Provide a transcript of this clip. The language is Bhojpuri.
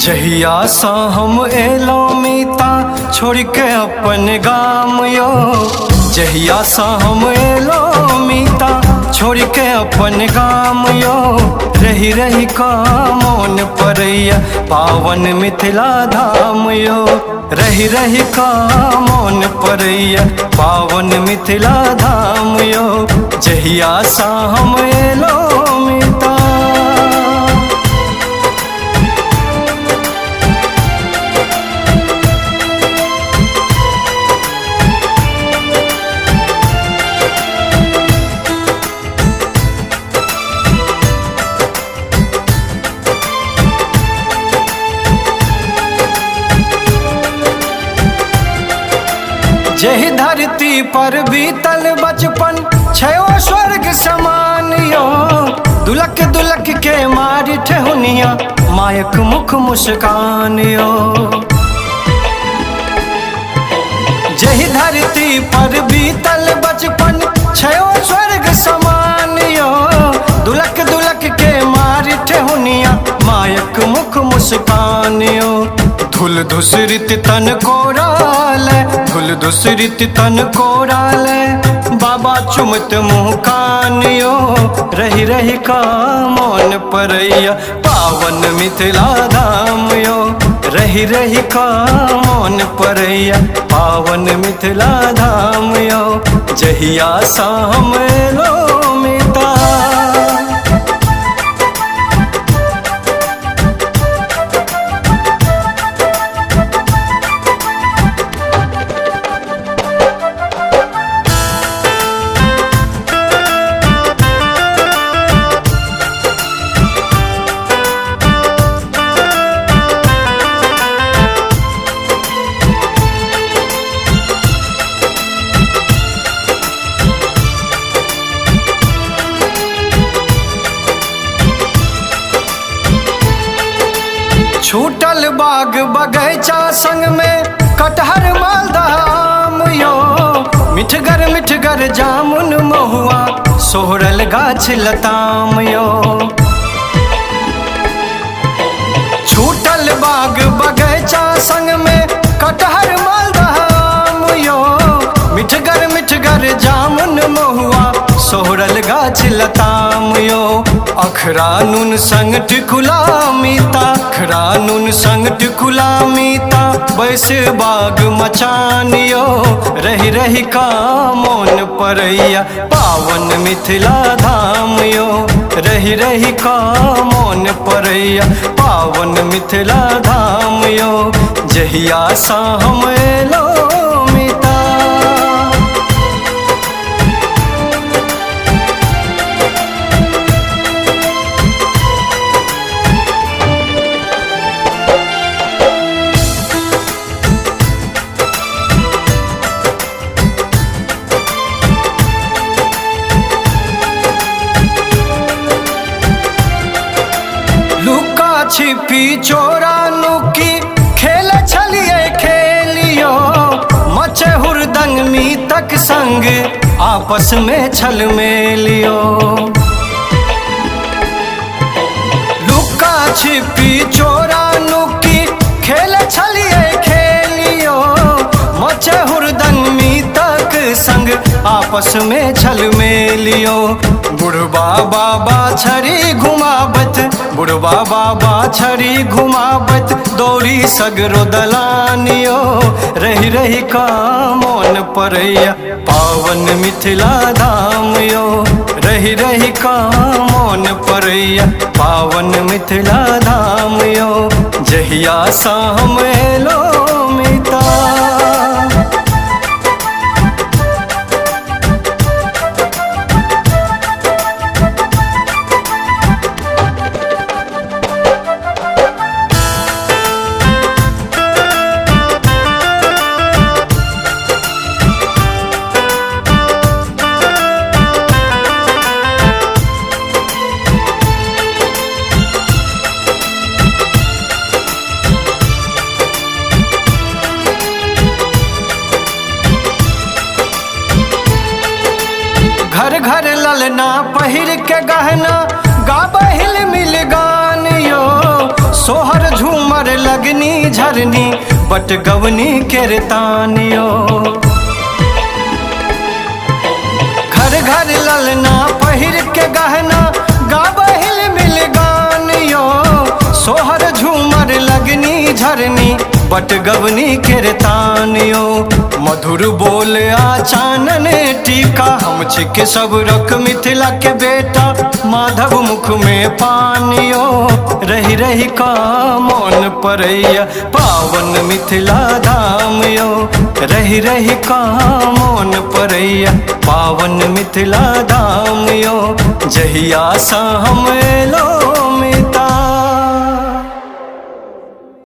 जहिया सा हम एलो मीता छोड़ के अपन गाम यो। जहिया सा हम एलो मीता छोड़ के अपन गाम यो। रही रही का मोन परैया पावन मिथिला धाम यो। रही रही का मोन परैया पावन मिथिला धाम यो। जहिया सा हम एलो मीता। जही धरती पर बीतल बचपन छयो स्वर्ग समान यो। दुलक दुलक के मारी ठेहुनिया मायक मुख मुस्कान यो। जही धरती पर बीतल बचपन छयो स्वर्ग समान यो। दुलक दुलक के मारी ठेहुनिया मायक मुख मुस्कान यो। धुल धुसरित तन कोराल धुल धुसरित तन कोराल बाबा चुमत मुँह कान यो। रही रही का मौन परैया पावन मिथिला धाम यो। रही रही का मौन परैया पावन मिथिला धाम यो। जहिया सा हम एलो मीता। छूटल बाग बगैचा संग में कटहर मालदह आम यो। मिठगर मिठगर जामुन महुआ सोहरल गाछ लताम यो। छूटल बाग बगैचा संग में कटहर मालदह आम यो। मिठगर मिठगर जामुन महुआ सोहरल गाछ लताम यो। अखरा नून संग टिकुला मीता अखरा नून संग टिकुला मीता बैस बाग मचान यो। रही रही का मौन परैया पावन मिथिला धाम यो। रही रही का मौन परैया पावन मिथिला धाम यो। जहिया सा हम एलो मीता। छिपी चोरा नुकी खेल छलिए खेलियो। मचे हुरदंग मीतक संग आपस में छल मेलियो। लुका छिपी चोरा नुकी खेल छलिए खेलियो। मचे हुरदंग मीतक संग आपस में छल मेलियो। बुढ़बा बाबा छड़ी घुमावत बुढ़बा बाबा छड़ी घुमावत दौड़ी सगरो दलानियो। रही रही का मौन परैया पावन मिथिला धाम यो। रही रही का मौन परैया पावन मिथिला धाम यो। जहिया सा हम एलो मीता। घर घर ललना पहिर के गहना गाबहिल मिल गान यो। सोहर झूमर लगनी झरनी बटगवनी कीर्तानियो। घर घर ललना पहिर के गहना गाबहिल मिल गानियो। सोहर झूमर लगनी झरनी बटगवनी कीर्तानियो। मधुर बोल आचानन टीका हम छिके सब रख मिथिला के बेटा माधव मुख में पानियो। रही रही का मौन परैया पावन मिथिला धाम यो। रही रही का मौन परैया पावन मिथिला धाम यो। जहिया सा हम एलो मिता